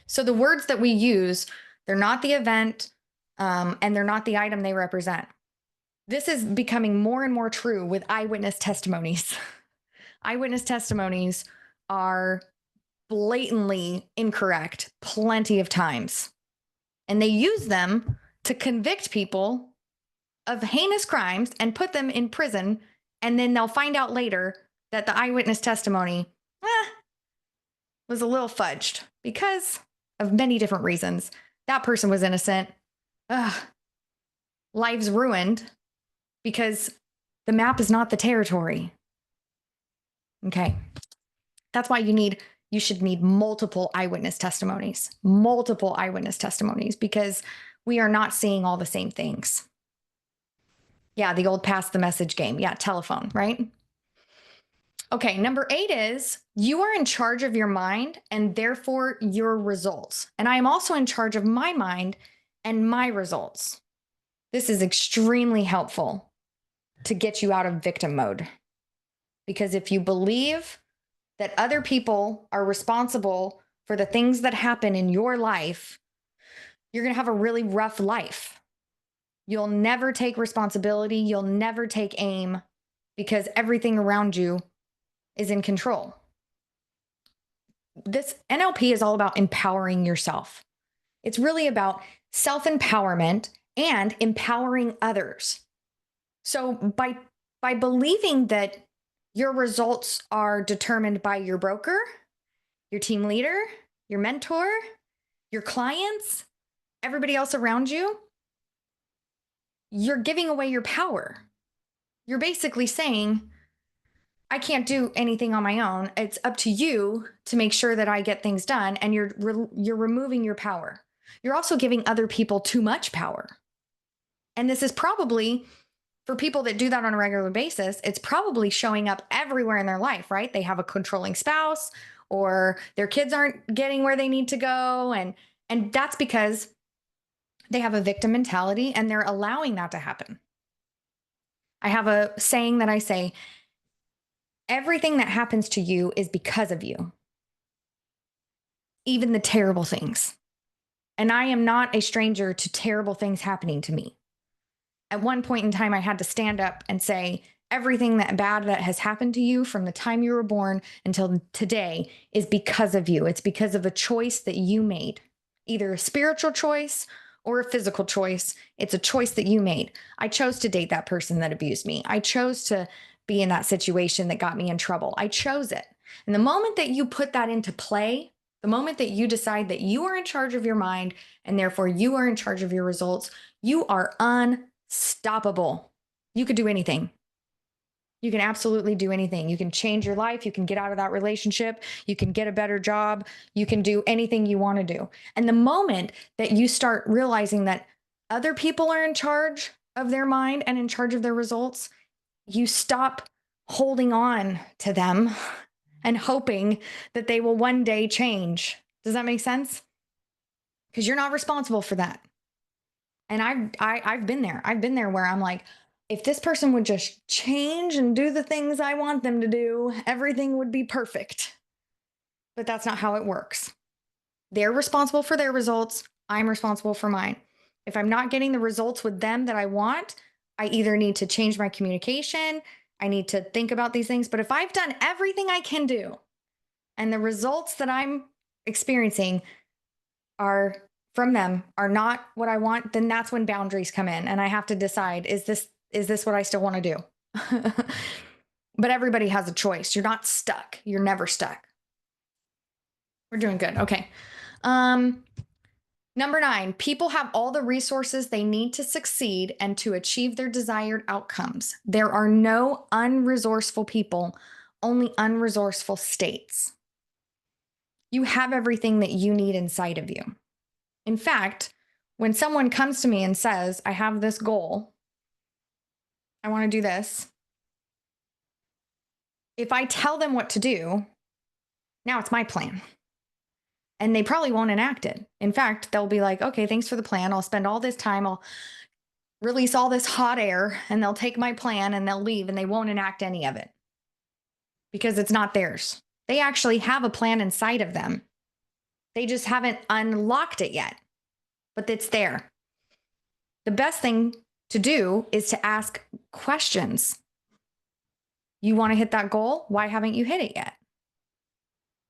So the words that we use, they're not the event, and they're not the item they represent. This is becoming more and more true with eyewitness testimonies. Eyewitness testimonies are blatantly incorrect plenty of times, and they use them to convict people of heinous crimes and put them in prison, and then they'll find out later that the eyewitness testimony was a little fudged because of many different reasons. That person was innocent. Lives ruined because the map is not the territory. Okay. That's why you should need multiple eyewitness testimonies, because we are not seeing all the same things. Yeah, the old pass the message game. Yeah, telephone, right? Okay, number 8 is you are in charge of your mind and therefore your results. And I am also in charge of my mind and my results. This is extremely helpful to get you out of victim mode. Because if you believe that other people are responsible for the things that happen in your life, you're going to have a really rough life. You'll never take responsibility. You'll never take aim because everything around you is in control. This NLP is all about empowering yourself. It's really about self-empowerment and empowering others. So by believing that your results are determined by your broker, your team leader, your mentor, your clients, everybody else around you, you're giving away your power. You're basically saying, I can't do anything on my own. It's up to you to make sure that I get things done. And you're removing your power. You're also giving other people too much power. And this is probably, for people that do that on a regular basis, it's probably showing up everywhere in their life, right? They have a controlling spouse, or their kids aren't getting where they need to go. And that's because they have a victim mentality and they're allowing that to happen. I have a saying that I say, everything that happens to you is because of you, even the terrible things. And I am not a stranger to terrible things happening to me. At one point in time, I had to stand up and say, everything that bad that has happened to you from the time you were born until today is because of you. It's because of a choice that you made, either a spiritual choice or a physical choice. It's a choice that you made. I chose to date that person that abused me. I chose to be in that situation that got me in trouble. I chose it. And the moment that you put that into play, the moment that you decide that you are in charge of your mind and therefore you are in charge of your results, you are unstoppable. You could do anything. You can absolutely do anything. You can change your life. You can get out of that relationship. You can get a better job. You can do anything you want to do. And the moment that you start realizing that other people are in charge of their mind and in charge of their results, you stop holding on to them and hoping that they will one day change. Does that make sense? Because you're not responsible for that. And I've been there. I've been there where I'm like, if this person would just change and do the things I want them to do, everything would be perfect. But that's not how it works. They're responsible for their results. I'm responsible for mine. If I'm not getting the results with them that I want, I either need to change my communication, I need to think about these things. But if I've done everything I can do and the results that I'm experiencing are from them are not what I want, then that's when boundaries come in. And I have to decide, is this what I still want to do? But everybody has a choice. You're not stuck. You're never stuck. We're doing good. Okay. Number 9, people have all the resources they need to succeed and to achieve their desired outcomes. There are no unresourceful people, only unresourceful states. You have everything that you need inside of you. In fact, when someone comes to me and says, I have this goal, I want to do this. If I tell them what to do, now it's my plan. And they probably won't enact it. In fact, they'll be like, okay, thanks for the plan. I'll spend all this time. I'll release all this hot air and they'll take my plan and they'll leave and they won't enact any of it because it's not theirs. They actually have a plan inside of them. They just haven't unlocked it yet, but it's there. The best thing to do is to ask questions. You want to hit that goal? Why haven't you hit it yet?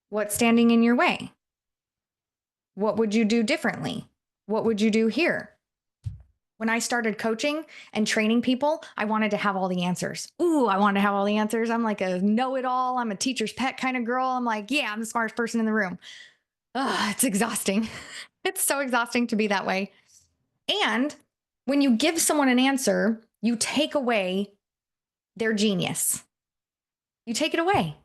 What's standing in your way? What would you do differently? What would you do here? When I started coaching and training people, I wanted to have all the answers. Ooh, I wanted to have all the answers. I'm like a know-it-all. I'm a teacher's pet kind of girl. I'm like, yeah, I'm the smartest person in the room. It's exhausting. It's so exhausting to be that way. And when you give someone an answer, you take away their genius. You take it away.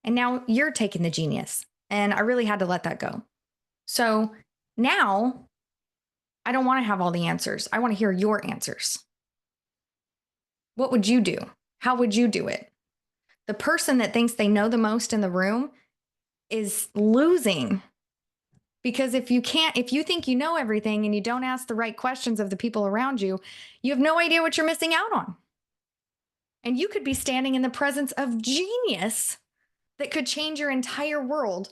And now you're taking the genius. And I really had to let that go. So now I don't want to have all the answers. I want to hear your answers. What would you do? How would you do it? The person that thinks they know the most in the room is losing. Because if you think you know everything and you don't ask the right questions of the people around you, you have no idea what you're missing out on. And you could be standing in the presence of genius that could change your entire world.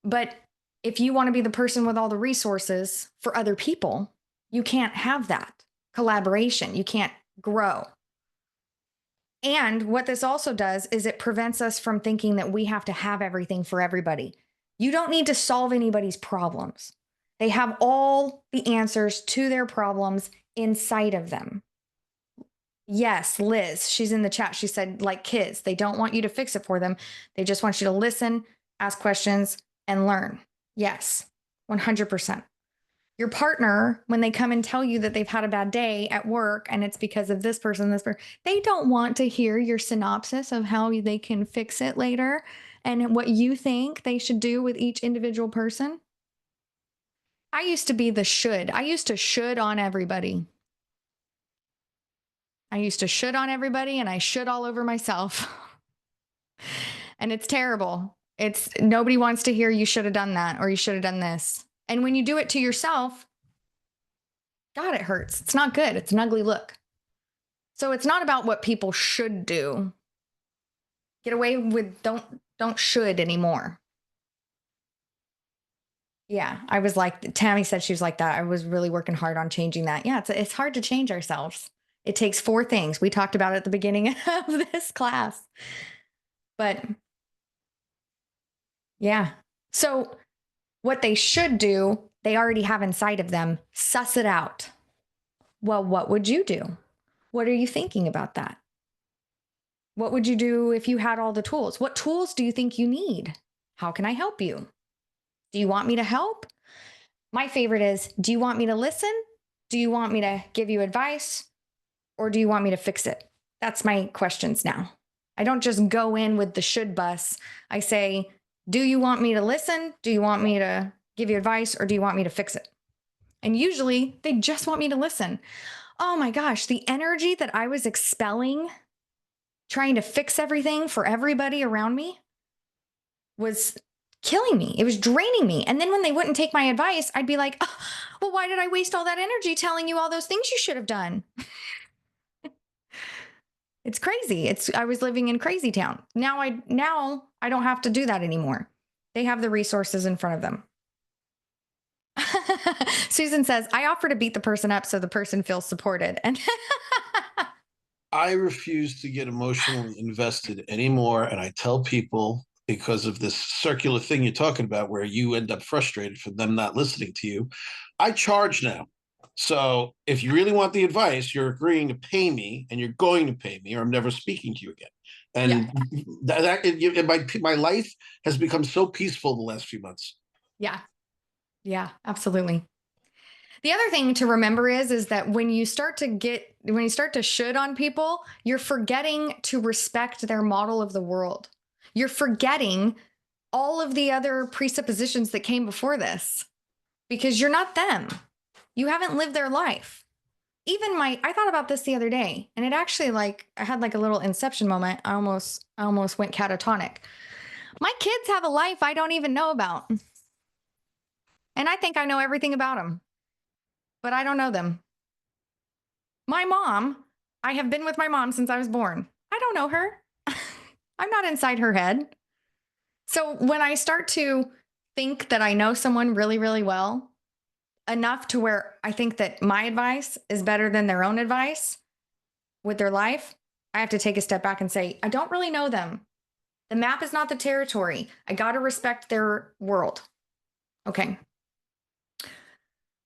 But if you want to be the person with all the resources for other people, you can't have that collaboration. You can't grow. And what this also does is it prevents us from thinking that we have to have everything for everybody. You don't need to solve anybody's problems. They have all the answers to their problems inside of them. Yes, Liz, she's in the chat. She said, like kids, they don't want you to fix it for them. They just want you to listen, ask questions, and learn. Yes, 100%. Your partner, when they come and tell you that they've had a bad day at work and it's because of this person, they don't want to hear your synopsis of how they can fix it later and what you think they should do with each individual person. I used to be the should. I used to should on everybody. I used to should on everybody and I should all over myself. And it's terrible. Nobody wants to hear you should have done that or you should have done this. And when you do it to yourself, God, it hurts. It's not good. It's an ugly look. So it's not about what people should do. Get away with don't should anymore. Yeah, I was like, Tammy said she was like that. I was really working hard on changing that. Yeah, it's hard to change ourselves. It takes 4 things. We talked about it at the beginning of this class. But yeah, so what they should do, they already have inside of them. Suss it out. Well, what would you do? What are you thinking about that? What would you do if you had all the tools? What tools do you think you need? How can I help you? Do you want me to help? My favorite is, do you want me to listen? Do you want me to give you advice? Or do you want me to fix it? That's my questions now. I don't just go in with the should bus. I say, do you want me to listen? Do you want me to give you advice? Or do you want me to fix it? And usually they just want me to listen. Oh my gosh, the energy that I was expelling trying to fix everything for everybody around me was killing me. It was draining me. And then when they wouldn't take my advice, I'd be like, oh, well, why did I waste all that energy telling you all those things you should have done? It's crazy. I was living in crazy town. Now I don't have to do that anymore. They have the resources in front of them. Susan says, I offer to beat the person up so the person feels supported. And I refuse to get emotionally invested anymore. And I tell people, because of this circular thing you're talking about, where you end up frustrated for them not listening to you, I charge now. So if you really want the advice, you're agreeing to pay me, and you're going to pay me, or I'm never speaking to you again. And my life has become so peaceful the last few months. Yeah, absolutely. The other thing to remember is that when you start to should on people, you're forgetting to respect their model of the world. You're forgetting all of the other presuppositions that came before this because you're not them. You haven't lived their life. I thought about this the other day, and it actually I had a little inception moment. I almost went catatonic. My kids have a life I don't even know about. And I think I know everything about them, but I don't know them. My mom, I have been with my mom since I was born. I don't know her. I'm not inside her head. So when I start to think that I know someone really, really well, enough to where I think that my advice is better than their own advice with their life, I have to take a step back and say, I don't really know them. The map is not the territory. I got to respect their world. Okay.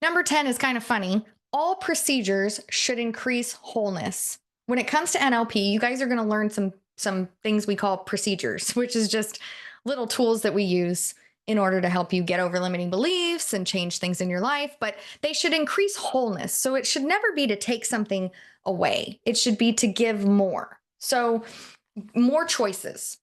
Number 10 is kind of funny. All procedures should increase wholeness. When it comes to NLP, you guys are going to learn some things we call procedures, which is just little tools that we use in order to help you get over limiting beliefs and change things in your life, but they should increase wholeness. So it should never be to take something away. It should be to give more. So more choices,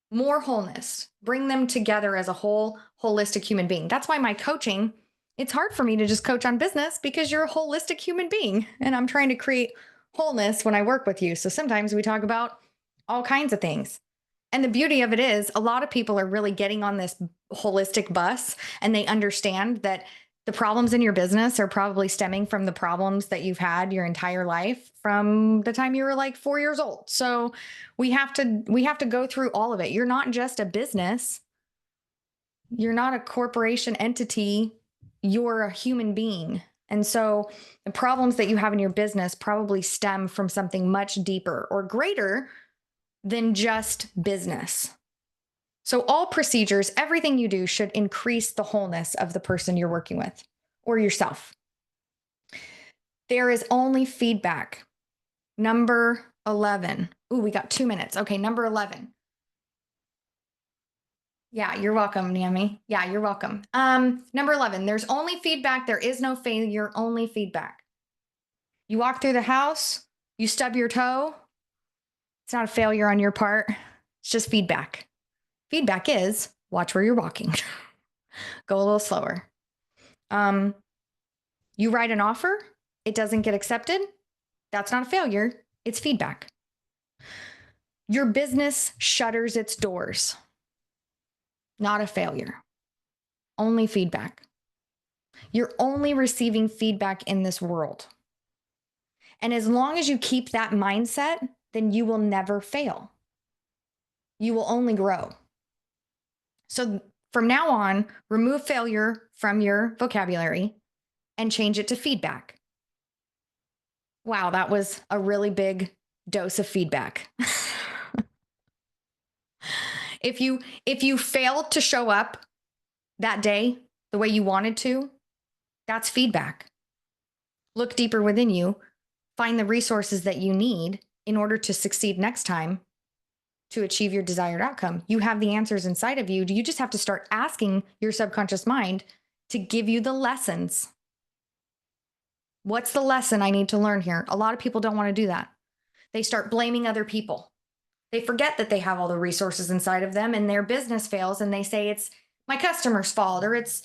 more wholeness, bring them together as a whole, holistic human being. That's why my coaching, it's hard for me to just coach on business because you're a holistic human being and I'm trying to create wholeness when I work with you. So sometimes we talk about all kinds of things. And the beauty of it is a lot of people are really getting on this holistic bus and they understand that the problems in your business are probably stemming from the problems that you've had your entire life from the time you were like 4 years old. So we have to go through all of it. You're not just a business. You're not a corporation entity. You're a human being. And so the problems that you have in your business probably stem from something much deeper or greater than just business. So all procedures, everything you do should increase the wholeness of the person you're working with or yourself. There is only feedback. Number 11. Ooh, we got 2 minutes. Okay, number 11. Yeah, you're welcome, Naomi. Yeah, you're welcome. Number 11, there's only feedback. There is no failure, only feedback. You walk through the house, you stub your toe. It's not a failure on your part. It's just feedback. Feedback is watch where you're walking. Go a little slower. You write an offer, it doesn't get accepted. That's not a failure. It's feedback. Your business shutters its doors. Not a failure. Only feedback. You're only receiving feedback in this world. And as long as you keep that mindset, then you will never fail. You will only grow. So from now on, remove failure from your vocabulary and change it to feedback. Wow, that was a really big dose of feedback. If you failed to show up that day the way you wanted to, that's feedback. Look deeper within you, find the resources that you need in order to succeed next time to achieve your desired outcome. You have the answers inside of you. You just have to start asking your subconscious mind to give you the lessons. What's the lesson I need to learn here? A lot of people don't want to do that. They start blaming other people. They forget that they have all the resources inside of them and their business fails and they say it's my customer's fault or it's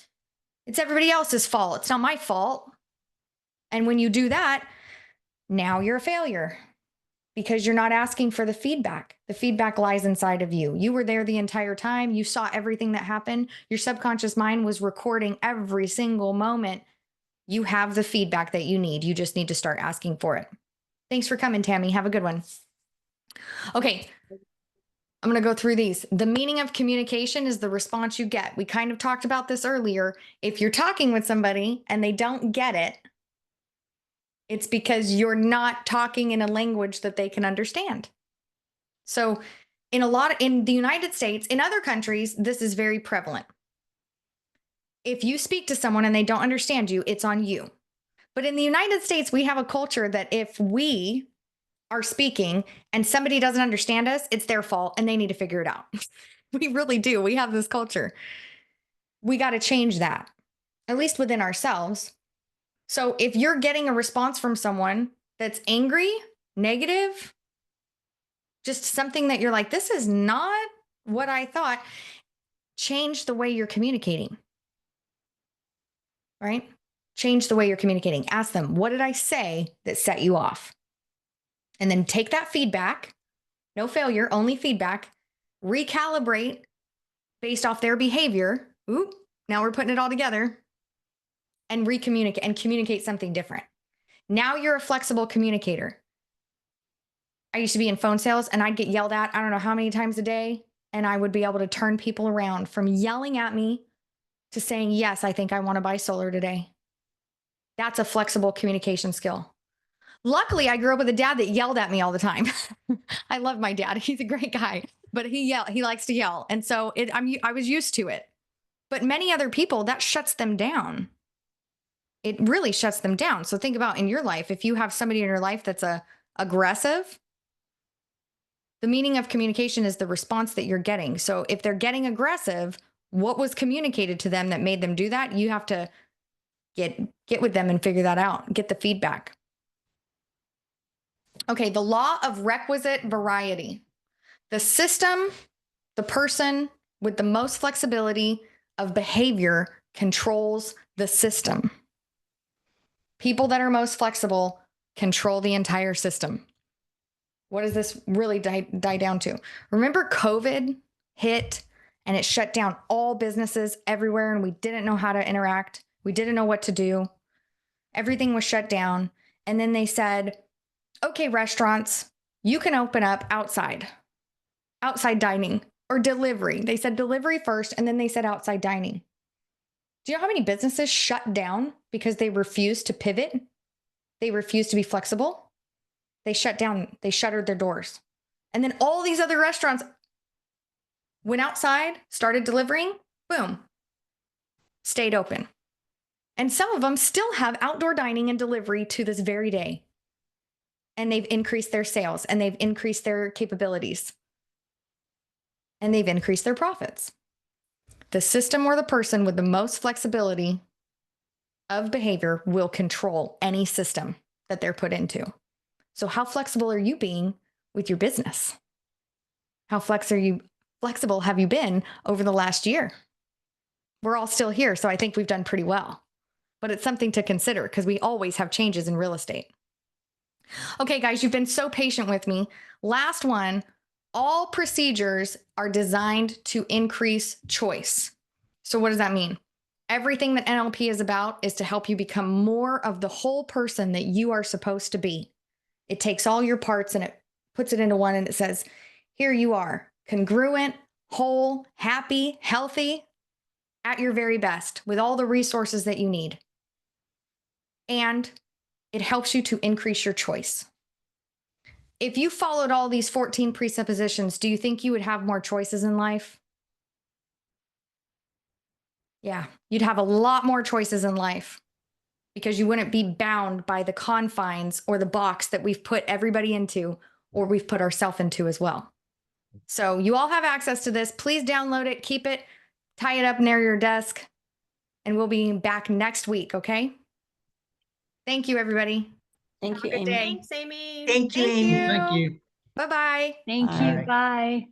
everybody else's fault. It's not my fault. And when you do that, now you're a failure because you're not asking for the feedback. The feedback lies inside of you. You were there the entire time. You saw everything that happened. Your subconscious mind was recording every single moment. You have the feedback that you need. You just need to start asking for it. Thanks for coming, Tammy. Have a good one. Okay, I'm going to go through these. The meaning of communication is the response you get. We kind of talked about this earlier. If you're talking with somebody and they don't get it, it's because you're not talking in a language that they can understand. So in the United States, in other countries, this is very prevalent. If you speak to someone and they don't understand you, it's on you. But in the United States, we have a culture that if we are speaking and somebody doesn't understand us, it's their fault and they need to figure it out. We really do. We have this culture. We got to change that, at least within ourselves. So if you're getting a response from someone that's angry, negative, just something that you're like, this is not what I thought, change the way you're communicating, right? Change the way you're communicating. Ask them, what did I say that set you off? And then take that feedback, no failure, only feedback, recalibrate based off their behavior. Ooh, now we're putting it all together and recommunicate and communicate something different. Now you're a flexible communicator. I used to be in phone sales and I'd get yelled at, I don't know how many times a day. And I would be able to turn people around from yelling at me to saying, yes, I think I want to buy solar today. That's a flexible communication skill. Luckily, I grew up with a dad that yelled at me all the time. I love my dad. He's a great guy, but he likes to yell. And so I was used to it. But many other people, that shuts them down. It really shuts them down. So think about in your life, if you have somebody in your life that's aggressive, the meaning of communication is the response that you're getting. So if they're getting aggressive, what was communicated to them that made them do that? You have to get with them and figure that out, get the feedback. Okay, the law of requisite variety. The system, the person with the most flexibility of behavior controls the system. People that are most flexible control the entire system. What does this really die down to? Remember COVID hit and it shut down all businesses everywhere and we didn't know how to interact. We didn't know what to do. Everything was shut down. And then they said, okay, restaurants, you can open up outside dining or delivery. They said delivery first, and then they said outside dining. Do you know how many businesses shut down because they refused to pivot? They refused to be flexible. They shut down, they shuttered their doors. And then all these other restaurants went outside, started delivering, boom, stayed open. And some of them still have outdoor dining and delivery to this very day. And they've increased their sales and they've increased their capabilities and they've increased their profits. The system or the person with the most flexibility of behavior will control any system that they're put into. So how flexible are you being with your business? How flexible have you been over the last year? We're all still here, so I think we've done pretty well. But it's something to consider because we always have changes in real estate. Okay, guys, you've been so patient with me. Last one, all procedures are designed to increase choice. So what does that mean? Everything that NLP is about is to help you become more of the whole person that you are supposed to be. It takes all your parts and it puts it into one and it says, here you are, congruent, whole, happy, healthy, at your very best with all the resources that you need. And it helps you to increase your choice. If you followed all these 14 presuppositions, do you think you would have more choices in life? Yeah, you'd have a lot more choices in life because you wouldn't be bound by the confines or the box that we've put everybody into or we've put ourselves into as well. So you all have access to this. Please download it, keep it, tie it up near your desk, and we'll be back next week, okay? Thank you, everybody. Thank Have you, a good Amy. day. Thanks, Amy. Thank you, Amy. Thank you. Bye-bye. Thank Bye. you. Bye.